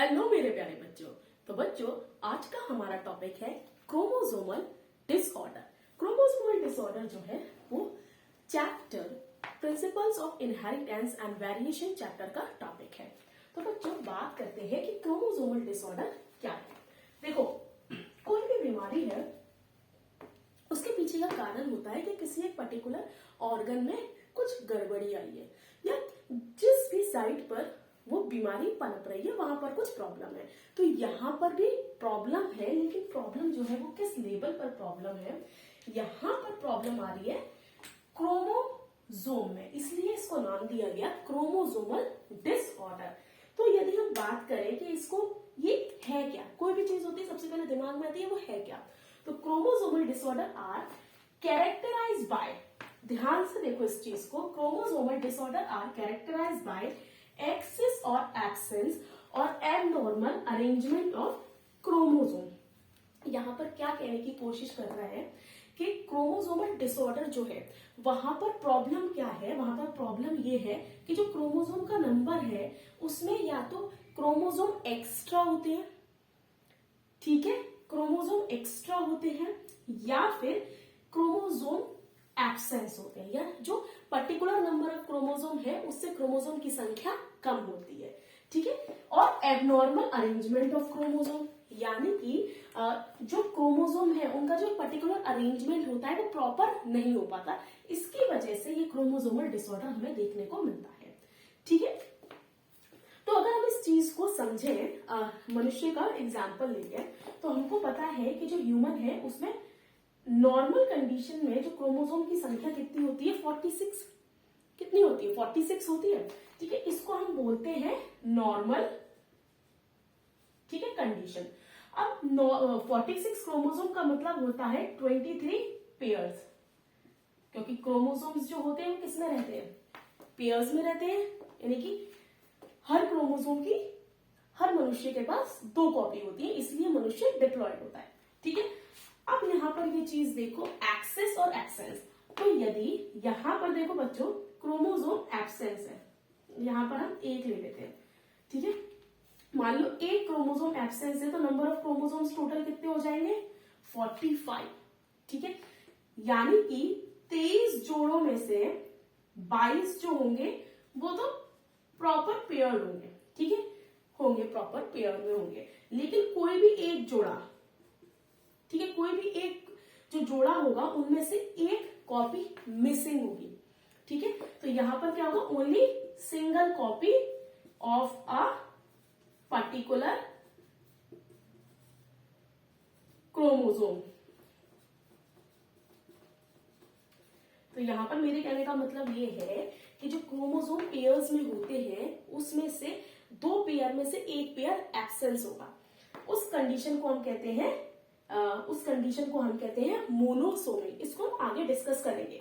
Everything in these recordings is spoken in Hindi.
हेलो मेरे प्यारे बच्चों। तो बच्चों, आज का हमारा टॉपिक है क्रोमोसोमल डिसऑर्डर। क्रोमोसोमल डिसऑर्डर जो है वो chapter principles of inheritance and variation chapter का टॉपिक है। तो बच्चों, बात करते हैं कि क्रोमोसोमल डिसऑर्डर क्या है। देखो, कोई भी बीमारी है उसके पीछे का कारण होता है कि किसी एक पर्टिकुलर ऑर्गन में कुछ गड़बड़ी आई है या जिस भी साइट पर वो बीमारी पनप रही है वहां पर कुछ प्रॉब्लम है। तो यहाँ पर भी प्रॉब्लम है, लेकिन प्रॉब्लम जो है वो किस लेवल पर प्रॉब्लम है। यहाँ पर प्रॉब्लम आ रही है क्रोमोसोम में, इसलिए इसको नाम दिया गया क्रोमोसोमल डिसऑर्डर। तो यदि हम बात करें कि इसको ये है क्या, कोई भी चीज होती है सबसे पहले दिमाग में आती है वो है क्या। तो chromosomal disorder are characterised by, ध्यान से देखो इस चीज को, chromosomal disorder are characterised by excess और एब्सेंस और एबनॉर्मल अरेंजमेंट ऑफ क्रोमोसोम। यहां पर क्या कहने की कोशिश कर रहा है कि क्रोमोसोमल डिसऑर्डर जो है वहां पर प्रॉब्लम क्या है। वहां पर प्रॉब्लम ये है कि जो क्रोमोसोम का नंबर है उसमें या तो क्रोमोसोम एक्स्ट्रा होते हैं, ठीक है, क्रोमोसोम एक्स्ट्रा होते हैं, या फिर क्रोमोसोम एब्सेंस होते हैं, या जो पर्टिकुलर नंबर ऑफ क्रोमोसोम है उससे क्रोमोसोम की संख्या कम होती है, ठीक है। और एबनॉर्मल अरेंजमेंट ऑफ क्रोमोसोम, यानी कि जो क्रोमोसोम है उनका जो पर्टिकुलर अरेंजमेंट होता है वो प्रॉपर नहीं हो पाता, इसकी वजह से ये क्रोमोसोमल डिसऑर्डर हमें देखने को मिलता है, ठीक है। तो अगर हम इस चीज को समझें, मनुष्य का एग्जाम्पल लेके, तो हमको पता है कि जो ह्यूमन है उसमें नॉर्मल कंडीशन में जो क्रोमोसोम की संख्या कितनी होती है, 46। कितनी होती है, 46 होती है, ठीक है। इसको हम बोलते हैं नॉर्मल, ठीक है, कंडीशन। अब 46 क्रोमोसोम का मतलब होता है 23 पेयर्स, क्योंकि क्रोमोसोम्स जो होते हैं वो किसमें रहते हैं, पेयर्स में रहते हैं, यानी कि हर क्रोमोसोम की हर मनुष्य के पास 2 कॉपी होती है, इसलिए मनुष्य डिप्लॉयड होता है, ठीक है। अब यहां पर ये चीज देखो, एक्सेस और एब्सेंस। तो यदि यहां पर देखो बच्चों, क्रोमोसोम एब्सेंस है, यहां पर हम 1 ले लेते हैं, ठीक है। मान लो 1 क्रोमोसोम एब्सेंस है तो नंबर ऑफ क्रोमोसोम्स टोटल कितने हो जाएंगे, 45, ठीक है। यानी कि 23 जोड़ों में से 22 जो होंगे वो तो प्रॉपर पेयर होंगे, ठीक है, होंगे प्रॉपर पेयर में होंगे, लेकिन कोई भी एक जोड़ा, ठीक है, कोई भी एक जो जोड़ा होगा उनमें से एक कॉपी मिसिंग होगी, ठीक है। तो यहां पर क्या होगा, only single copy of a particular chromosome. तो यहां पर मेरे कहने का मतलब ये है कि जो क्रोमोसोम पेयर्स में होते हैं उसमें से 2 पेयर में से 1 पेयर एब्सेंस होगा, उस कंडीशन को हम कहते हैं मोनोसोमी। इसको हम आगे डिस्कस करेंगे,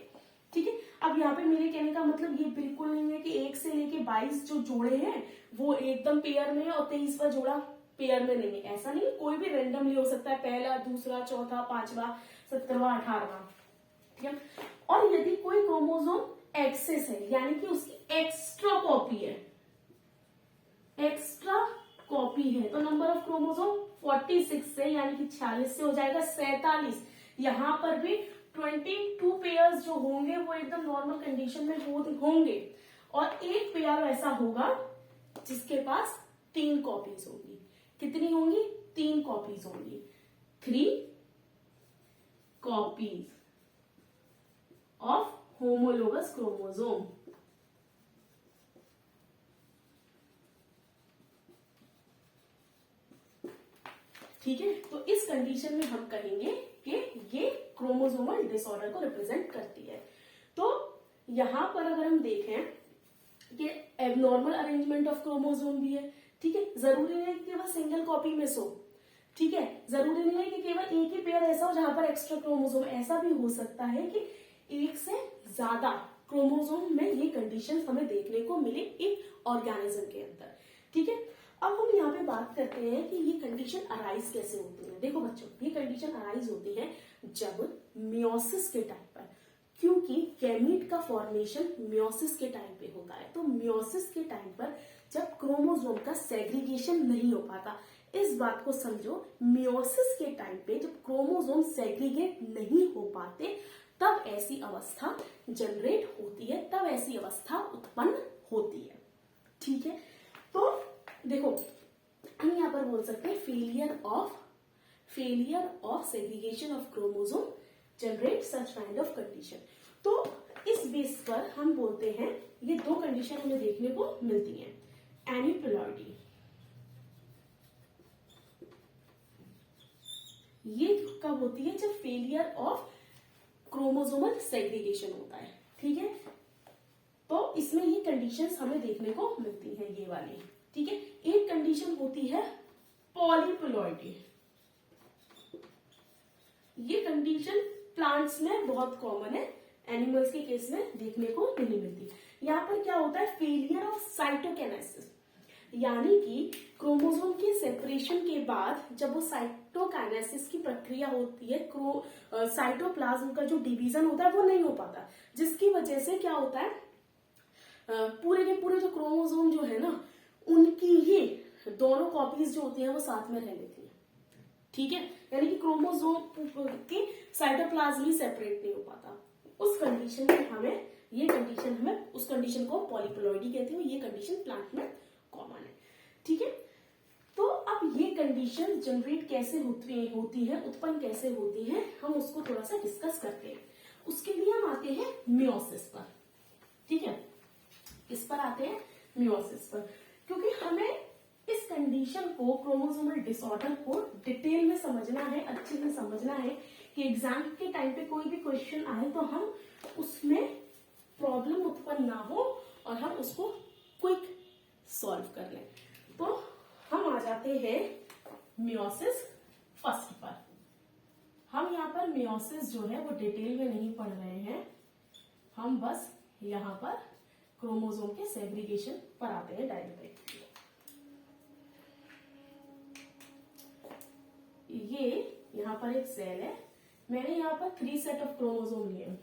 ठीक है। अब यहाँ पे मेरे कहने का मतलब ये बिल्कुल नहीं है कि 1 से लेके 22 जो जोड़े हैं वो एकदम पेयर में है और 23वां जोड़ा पेयर में नहीं है, ऐसा नहीं। कोई भी रेंडमली हो सकता है, पहला, दूसरा, चौथा, 5वां, 17वां, 18वां, ठीक है। और यदि कोई क्रोमोसोम एक्सेस है, यानी कि उसकी एक्स्ट्रा कॉपी है, एक्स्ट्रा कॉपी है, तो नंबर ऑफ क्रोमोसोम 46 से, यानी कि 46 से हो जाएगा 47। यहां पर भी 22 पेयर्स जो होंगे वो एकदम नॉर्मल कंडीशन में होंगे, और एक पेयर ऐसा होगा जिसके पास 3 कॉपीज होंगी। कितनी होंगी, 3 कॉपीज होंगी, 3 कॉपीज ऑफ होमोलोगस क्रोमोसोम, ठीक है। तो इस कंडीशन में हम कहेंगे कि ये क्रोमोसोमल डिसऑर्डर को रिप्रेजेंट करती है। तो यहां पर अगर हम देखें कि एबनॉर्मल अरेंजमेंट ऑफ क्रोमोसोम भी है, ठीक है। जरूरी नहीं है कि केवल सिंगल कॉपी मिस हो, ठीक है, जरूरी नहीं है कि केवल एक ही पेयर ऐसा हो जहां पर एक्स्ट्रा क्रोमोसोम, ऐसा भी हो सकता है कि एक से ज्यादा क्रोमोसोम में ये कंडीशन हमें देखने को मिले एक ऑर्गेनिज्म के अंदर, ठीक है। अब हम यहाँ पे बात करते हैं कि ये कंडीशन अराइज कैसे होती है। देखो बच्चों, ये कंडीशन अराइज होती है जब मियोसिस के टाइम पर, क्योंकि गैमीट का फॉर्मेशन मियोसिस के टाइम पे होता है। तो मियोसिस के टाइम पर जब क्रोमोसोम का सेग्रीगेशन नहीं हो पाता। इस बात को समझो, मियोसिस के टाइम पे जब क्रोमोसोम सेग्रीगेट नहीं हो पाते तब ऐसी अवस्था जनरेट होती है, तब ऐसी अवस्था उत्पन्न होती है। ठीक है, तो देखो हम यहाँ पर बोल सकते हैं failure of segregation of chromosome generate such kind of condition. तो इस बेस पर हम बोलते हैं ये दो कंडीशन हमें देखने को मिलती हैं। एनिपुलॉइडी, ये कब होती है? जब फेलियर ऑफ क्रोमोसोमल सेग्रीगेशन होता है। ठीक है, तो इसमें ये कंडीशंस हमें देखने को मिलती हैं, ये वाली। ठीक है, एक कंडीशन होती है पॉलीप्लॉइडी। ये कंडीशन प्लांट्स में बहुत कॉमन है, एनिमल्स के केस में देखने को नहीं मिलती। यहाँ पर क्या होता है? फेलियर ऑफ साइटोकाइनेसिस, यानी कि क्रोमोसोम के सेपरेशन के बाद जब वो साइटोकाइनेसिस की प्रक्रिया होती है, साइटोप्लाज्म का जो डिवीजन होता है वो नहीं हो पाता, जिसकी वजह से क्या होता है, पूरे के पूरे जो क्रोमोसोम जो है ना, उनकी ही दोनों कॉपीज जो होती हैं वो साथ में रह लेती हैं। ठीक है, यानी कि क्रोमोसोम के साइटोप्लाज्म ही सेपरेट नहीं हो पाता। उस कंडीशन में हमें ये कंडीशन, हमें उस कंडीशन को पॉलीप्लॉइडी कहते हैं। ये कंडीशन प्लांट में कॉमन है। ठीक है, तो अब ये कंडीशन जनरेट कैसे होती है, उत्पन्न कैसे होती है, हम उसको थोड़ा सा डिस्कस करते हैं। उसके लिए हम आते हैं मियोसिस पर। ठीक है, इस पर आते हैं मियोसिस पर, क्योंकि हमें इस कंडीशन को, क्रोमोसोमल डिसऑर्डर को डिटेल में समझना है, अच्छे से समझना है कि एग्जाम के टाइम पे कोई भी क्वेश्चन आए तो हम उसमें प्रॉब्लम उत्पन्न ना हो और हम उसको क्विक सॉल्व कर लें। तो हम आ जाते हैं मियोसिस फर्स्ट पर। हम यहाँ पर मियोसिस जो है वो डिटेल में नहीं पढ़ रहे हैं, हम बस यहाँ पर क्रोमोसोम के सेग्रीगेशन पर आते हैं डायरेक्टली। ये यहाँ पर एक सेल है, मैंने यहाँ पर 3 सेट ऑफ क्रोमोसोम लिए।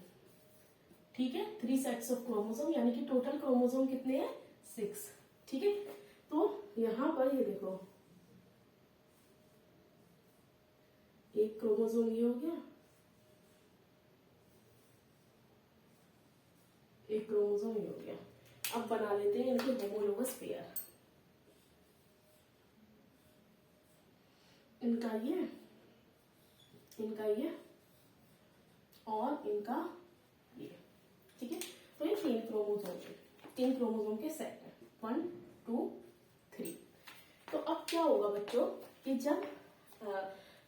ठीक है, 3 सेट्स ऑफ क्रोमोसोम, यानी कि टोटल क्रोमोसोम कितने हैं? 6। ठीक है, तो यहाँ पर ये देखो, एक क्रोमोसोम ये हो गया, एक क्रोमोसोम ये हो गया। अब बना लेते हैं इनके होमोलोगस पेयर। इनका ये, इनका ये और इनका ये। ठीक है, तो ये 3 क्रोमोसोम है, 3 क्रोमोसोम के सेट है, 1 2 3। तो अब क्या होगा बच्चों कि जब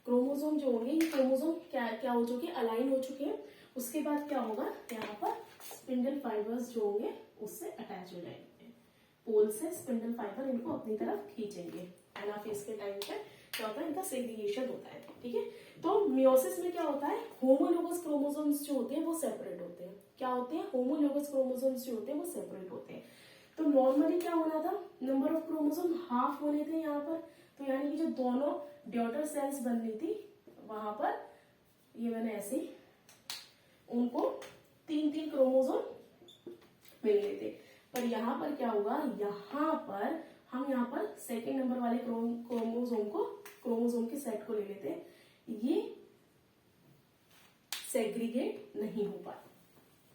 क्रोमोसोम जो होंगे, ये क्रोमोसोम क्या हो चुके, अलाइन हो चुके हैं। उसके बाद क्या होगा, यहाँ पर स्पिंडल फाइबर्स जो होंगे उससे अटैच हो जाएंगे, पोल से स्पिंडल फाइबर इनको अपनी तरफ खींचेंगे। एनाफेज के टाइम पे क्या होता है, इनका सेग्रीगेशन होता है। ठीक है, तो मियोसिस में क्या होता है, होमोलोगस क्रोमोसोम्स जो होते हैं वो सेपरेट होते हैं। क्या होते हैं? होमोलोगस क्रोमोसोम्स जो होते हैं वो सेपरेट होते हैं। तो नॉर्मली क्या होना था, नंबर ऑफ क्रोमोसोम हाफ होने थे यहाँ पर, तो यानी कि जो दोनों डॉटर सेल्स बननी थी वहां पर ये मैंने ऐसे उनको 3-3 क्रोमोसोम मिलने थे। पर यहाँ पर क्या होगा, यहाँ पर हम यहाँ पर सेकेंड नंबर वाले क्रोमोसोम के सेट को ले लेते हैं, ये सेग्रीगेट नहीं हो पाए।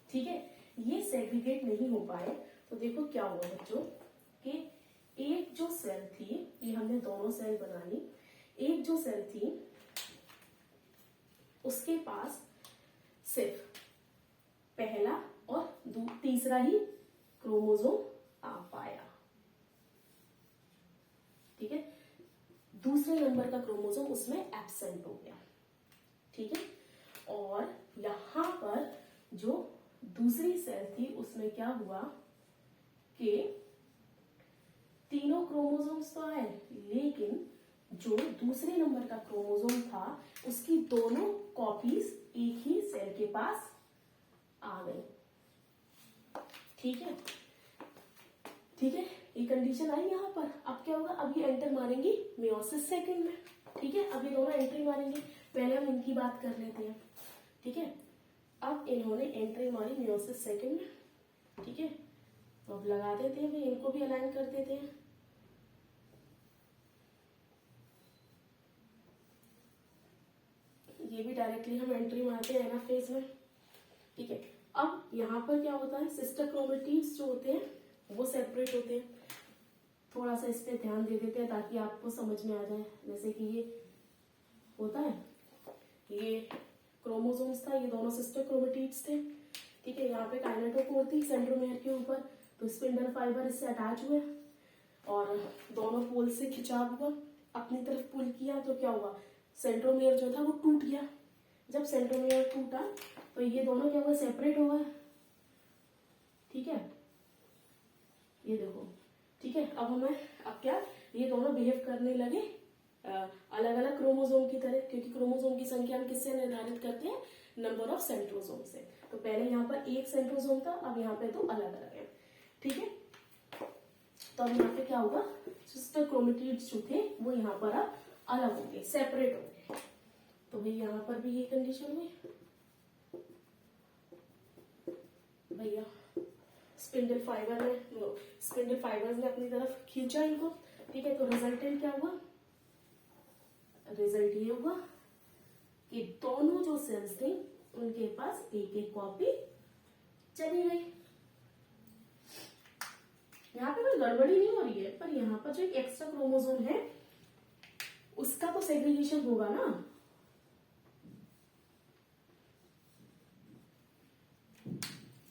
ठीक है, ये सेग्रीगेट नहीं हो पाए तो देखो क्या हुआ बच्चों कि एक जो सेल थी, ये हमने दोनों सेल बना ली, एक जो सेल थी उसके पास सिर्फ पहला और तीसरा ही क्रोमोसोम आ पाया। ठीक है, दूसरे नंबर का क्रोमोसोम उसमें एब्सेंट हो गया। ठीक है, और यहां पर जो दूसरी सेल थी उसमें क्या हुआ कि तीनों क्रोमोसोम्स तो आए, लेकिन जो दूसरे नंबर का क्रोमोसोम था उसकी दोनों कॉपीज एक ही सेल के पास आ गई। ठीक है, ठीक है, ये कंडीशन आई यहाँ पर। अब क्या होगा, अब ये एंटर मारेंगी मियोसिस सेकंड में। ठीक है, अब ये दोनों एंट्री मारेंगे, पहले हम इनकी बात कर लेते हैं। ठीक है, अब इन्होंने एंट्री मारी मियोसिस सेकंड में। ठीक है, तो अब लगा देते हैं, इनको भी अलाइन कर देते हैं। ये भी डायरेक्टली हम एंट्री मारते हैं एनाफेज में, ठीक है। अब यहाँ पर क्या होता है, सिस्टर क्रोमेटिड्स जो होते हैं वो सेपरेट होते हैं। थोड़ा सा इस पे ध्यान दे देते हैं ताकि आपको समझ में आ जाए। जैसे कि ये होता है, ये क्रोमोसोम्स था, ये दोनों सिस्टर क्रोमेटिड्स थे, ठीक है। यहाँ पे काइनेटोकोर थी सेंट्रोमेयर के ऊपर, तो स्पिंडल फाइबर इससे अटैच हुए और दोनों पोल से खिंचाव हुआ, अपनी तरफ पुल किया तो क्या हुआ, सेंट्रोमेयर जो था वो टूट गया। जब सेंट्रोमेयर टूटा तो ये दोनों क्या हुआ, सेपरेट हो गए, ठीक है। ये देखो, ठीक है। अब क्या, ये दोनों बिहेव करने लगे अलग अलग क्रोमोसोम की तरह, क्योंकि क्रोमोसोम की संख्या हम किससे निर्धारित करते हैं, नंबर ऑफ सेंट्रोसोम से। तो पहले यहाँ पर एक सेंट्रोसोम था, अब यहाँ पे दो अलग अलग है, ठीक है। तो अब यहाँ पे क्या होगा, सिस्टर क्रोमेटिड्स जो थे वो यहाँ पर अब अलग होंगे, सेपरेट होंगे। तो भाई यहाँ पर भी ये कंडीशन हुई भैया, स्पिंडल फाइबर्स ने अपनी तरफ खींचा इनको, ठीक है। तो रिजल्टेंट क्या हुआ, रिजल्ट ये हुआ कि दोनों जो सेल्स थे उनके पास एक एक कॉपी चली गई। यहाँ पे कोई गड़बड़ी नहीं हो रही है, पर यहाँ पर जो एक एक्स्ट्रा क्रोमोसोम है उसका तो सेग्रीगेशन होगा ना।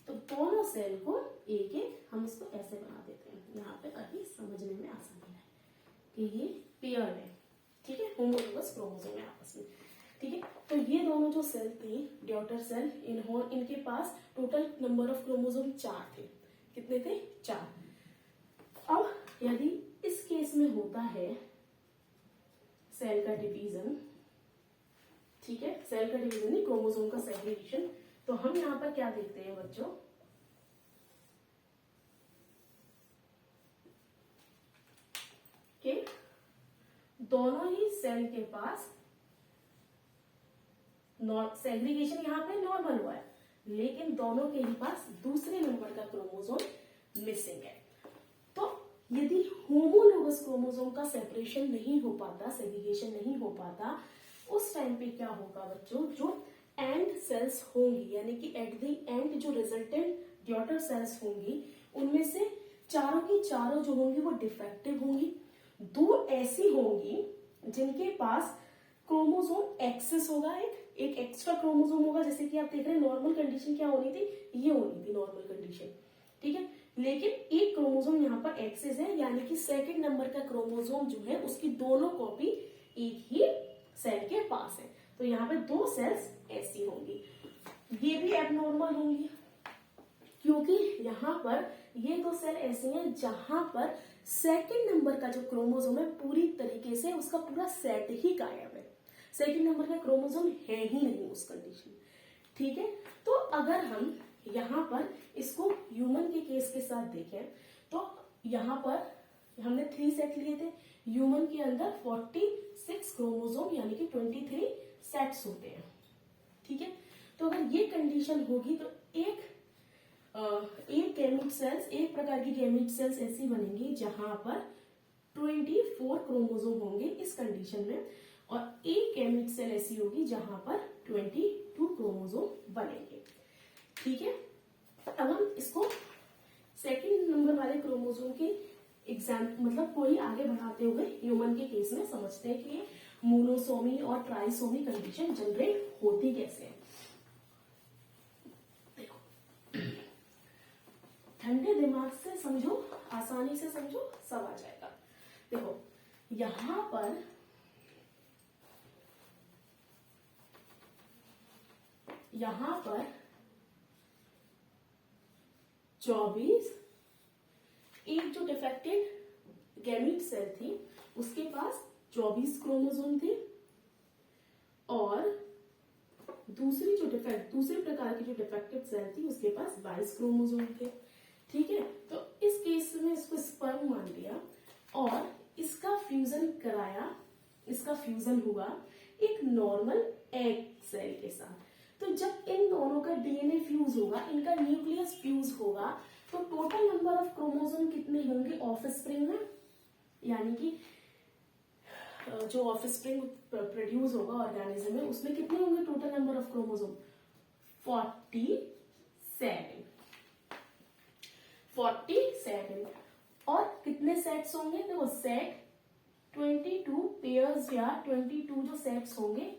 तो दोनों सेल को एक एक हम इसको ऐसे बना देते हैं, यहाँ पे ताकि समझने में आसानी है कि ये पेयर है, ठीक है, होमोलोगस क्रोमोसोम है आपस में, ठीक है। तो ये दोनों जो सेल थे डॉटर सेल, इनके पास टोटल नंबर ऑफ क्रोमोसोम 4 थे। कितने थे, 4। अब यदि इस केस में होता है सेल का डिवीजन, ठीक है, सेल का डिवीजन नहीं, क्रोमोसोम का सेग्रीगेशन, तो हम यहाँ पर क्या देखते हैं बच्चों, कि दोनों ही सेल के पास सेग्रीगेशन यहाँ पे नॉर्मल हुआ है, लेकिन दोनों के ही पास दूसरे नंबर का क्रोमोसोम मिसिंग है। तो यदि होमोलोगस क्रोमोसोम का सेपरेशन नहीं हो पाता, सेग्रीगेशन नहीं हो पाता, उस टाइम पे क्या होगा बच्चों, जो एंड सेल्स होंगी, यानी कि एट द एंड जो रिजल्टेंट डॉटर सेल्स होंगी, उनमें से चारों की चारों जो होंगी वो डिफेक्टिव होंगी। 2 ऐसी होंगी जिनके पास क्रोमोसोम एक्सेस होगा, एक एक्स्ट्रा क्रोमोसोम होगा। जैसे कि आप देख रहे हैं नॉर्मल कंडीशन क्या होनी थी, ये होनी थी नॉर्मल कंडीशन, ठीक है। लेकिन एक क्रोमोसोम यहाँ पर एक्सेस है, यानी कि सेकंड नंबर का क्रोमोसोम जो है उसकी दोनों कॉपी एक ही सेल के पास है। तो यहाँ पे 2 सेल्स ऐसी होंगी, ये भी एबनॉर्मल होंगी, क्योंकि यहाँ पर ये 2 सेल ऐसी हैं जहां पर सेकंड नंबर का जो क्रोमोसोम है पूरी तरीके से उसका पूरा सेट ही गायब है, सेकंड नंबर का क्रोमोसोम है ही नहीं उस कंडीशन, ठीक है। तो अगर हम यहाँ पर इसको ह्यूमन के केस के साथ देखें तो यहाँ पर हमने 3 सेट लिए थे, ह्यूमन के अंदर 46 क्रोमोसोम यानी कि 23 सेट्स होते हैं, ठीक है। तो अगर ये कंडीशन होगी तो एक गैमीट सेल्स, एक प्रकार की गैमीट सेल्स ऐसी बनेंगी जहां पर 24 क्रोमोसोम होंगे इस कंडीशन में, और एक गैमीट सेल ऐसी होगी जहां पर 22 क्रोमोसोम बनेंगे, ठीक है। अब हम इसको सेकंड नंबर वाले क्रोमोसोम के मतलब कोई आगे बढ़ाते हुए ह्यूमन के केस में समझते हैं कि मोनोसोमी और ट्राइसोमी कंडीशन जनरेट होती कैसे है। देखो, ठंडे दिमाग से समझो, आसानी से समझो, सब आ जाएगा। देखो यहां पर यहां पर 24, एक जो डिफेक्टेड गैमीट सेल थी उसके पास 24 क्रोमोसोम थे, और दूसरे प्रकार की जो डिफेक्टेड सेल थी उसके पास 22 क्रोमोसोम थे, ठीक है। तो इस केस में इसको स्पर्म मान लिया और इसका फ्यूजन कराया, इसका फ्यूजन हुआ एक नॉर्मल एग सेल के साथ। तो जब इन दोनों का डीएनए फ्यूज होगा, इनका न्यूक्लियस फ्यूज होगा, तो टोटल नंबर ऑफ क्रोमोसोम कितने होंगे ऑफस्प्रिंग में, यानी कि जो ऑफस्प्रिंग प्रोड्यूस होगा ऑर्गेनिज्म में, उसमें कितने होंगे टोटल नंबर ऑफ क्रोमोसोम? 47 और कितने सेट्स होंगे? देखो सेट 22 पेयर्स या 22 जो सेट्स होंगे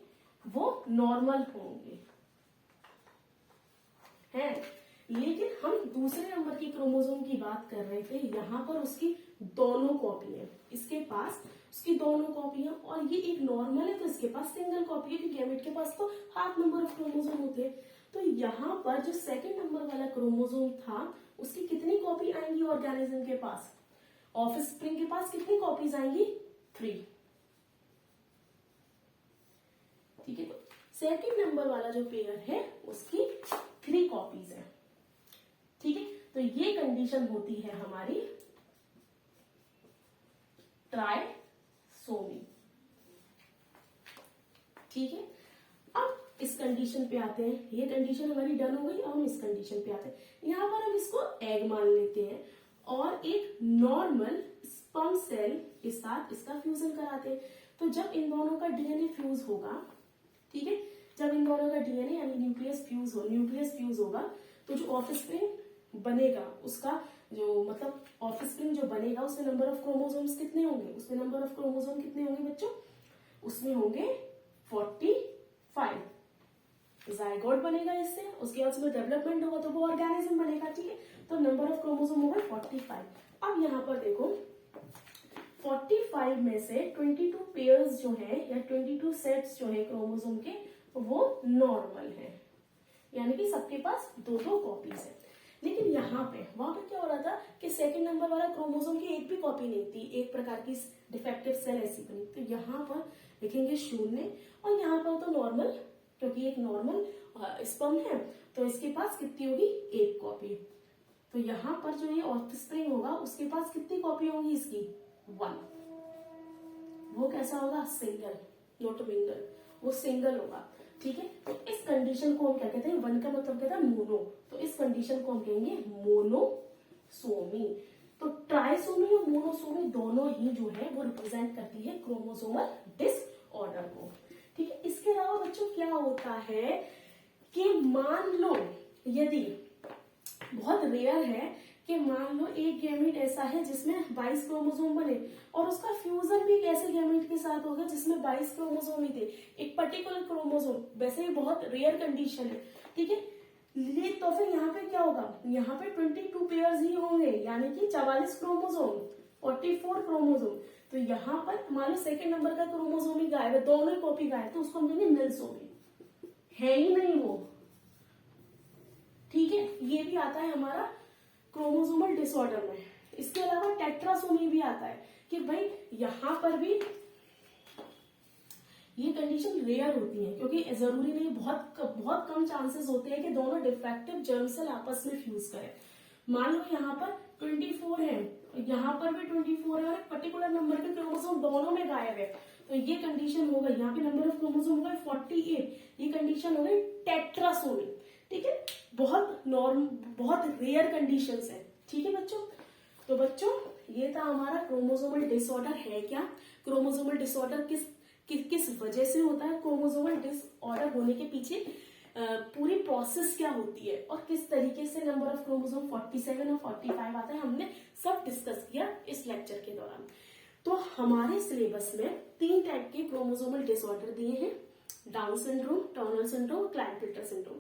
वो नॉर्मल होंगे हैं। लेकिन हम दूसरे नंबर की क्रोमोसोम की बात कर रहे थे, यहाँ पर उसकी दोनों कॉपी है, इसके पास उसकी दोनों कॉपी है, और ये एक नॉर्मल है तो इसके पास सिंगल कॉपी है, क्योंकि गैमेट के पास तो हाफ नंबर ऑफ क्रोमोसोम होते हैं। तो यहाँ पर जो सेकंड नंबर वाला क्रोमोसोम था उसकी कितनी कॉपी आएंगी ऑर्गेनिज्म के पास? ऑफस्प्रिंग के पास कितनी कॉपीज आएंगी? 3। ठीक है, तो सेकंड नंबर वाला जो पेयर है उसकी 3 कॉपीज है। ठीक है, तो ये कंडीशन होती है हमारी ट्राइसोमी। ठीक है, अब इस कंडीशन पे आते हैं, ये कंडीशन हमारी डन हो गई। अब हम इस कंडीशन पे आते हैं, यहां पर हम इसको एग मान लेते हैं और एक नॉर्मल स्पर्म सेल के साथ इसका फ्यूजन कराते हैं। तो जब इन दोनों का डीएनए फ्यूज होगा, ठीक है, जब इन दोनों का डीएनए यानी न्यूक्लियस फ्यूज होगा, तो जो ऑफस्प्रिंग बनेगा उसका जो मतलब ऑफस्प्रिंग जो बनेगा उसमें नंबर ऑफ क्रोमोसोम्स कितने होंगे? उसमें नंबर ऑफ क्रोमोसोम कितने होंगे बच्चों? उसमें होंगे 45। जाइगोट बनेगा इससे, उसके बाद उसमें डेवलपमेंट होगा तो वो ऑर्गेनिज्म बनेगा। ठीक है, तो नंबर ऑफ क्रोमोसोम होगा 45। अब यहाँ पर देखो 45 में से 22 पेयर्स जो है या 22 सेट्स जो है क्रोमोसोम के वो नॉर्मल है, यानी कि सबके पास 2-2 कॉपीज है। लेकिन यहाँ पे वहां पे क्या हो रहा था कि सेकंड नंबर वाला क्रोमोसोम की एक भी कॉपी नहीं थी, एक प्रकार की डिफेक्टिव सेल ऐसी बनी। तो यहाँ पर लिखेंगे 0 और यहाँ पर तो नॉर्मल, क्योंकि एक नॉर्मल स्पर्म है तो इसके पास कितनी होगी? 1 कॉपी। तो यहाँ पर जो ये ऑफस्प्रिंग होगा उसके पास कितनी कॉपी होंगी इसकी? 1। वो कैसा होगा? सिंगल, नॉट मिंगल, वो सिंगल होगा। ठीक है, तो इस कंडीशन को हम क्या कहते हैं? 1 का मतलब कहता है मोनो, तो इस कंडीशन को हम कहेंगे मोनोसोमी। तो ट्राइसोमी और मोनोसोमी दोनों ही जो है वो रिप्रेजेंट करती है क्रोमोसोमल डिसऑर्डर को। ठीक है, इसके अलावा बच्चों क्या होता है कि मान लो यदि बहुत रेयर है कि मान लो एक गैमेट ऐसा है जिसमें 22 क्रोमोसोम बने और उसका फ्यूजन भी एक ऐसे गैमेट के साथ होगा जिसमें 22 क्रोमोसोम ही थे, एक पर्टिकुलर क्रोमोसोम। वैसे ही बहुत रेयर कंडीशन है। ठीक है, तो फिर यहाँ पे क्या होगा? यहाँ पे 22 पेयर्स ही होंगे, यानी कि 44 क्रोमोसोम, 44 क्रोमोसोम। तो यहाँ पर मान लो सेकेंड नंबर का क्रोमोसोम ही गायब है, दोनों ही कॉपी गायब, तो उसको हम कहेंगे निलसोमी, है ही नहीं वो। ठीक है, ये भी आता है हमारा क्रोमोसोमल डिसऑर्डर में। इसके अलावा टेट्रासोमी भी आता है कि भाई यहां पर भी ये कंडीशन रेयर होती है, क्योंकि जरूरी नहीं, बहुत कम चांसेस होते हैं कि दोनों डिफेक्टिव जर्म सेल आपस में फ्यूज करें। मान लो यहाँ पर 24 है, यहाँ पर भी 24 है और एक पर्टिकुलर नंबर के क्रोमोसोम दोनों में गायब है, तो ये कंडीशन होगा, यहाँ पे नंबर ऑफ क्रोमोसोम होगा 48, ये कंडीशन हो गई टेट्रासोमी। ठीक है, बहुत रेयर कंडीशंस है। ठीक है बच्चों, तो बच्चों ये था हमारा क्रोमोसोमल डिसऑर्डर है क्या, क्रोमोसोमल डिसऑर्डर किस वजह से होता है, क्रोमोसोमल डिसऑर्डर होने के पीछे पूरी प्रोसेस क्या होती है और किस तरीके से नंबर ऑफ क्रोमोसोम 47 और 45 आता है, हमने सब डिस्कस किया इस लेक्चर के दौरान। तो हमारे सिलेबस में 3 टाइप के क्रोमोसोमल डिसऑर्डर दिए हैं, Down syndrome, Turner syndrome, Klinefelter syndrome.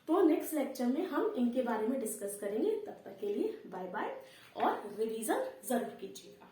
तो नेक्स्ट लेक्चर में हम इनके बारे में डिस्कस करेंगे। तब तक के लिए बाय बाय और रिवीजन जरूर कीजिएगा।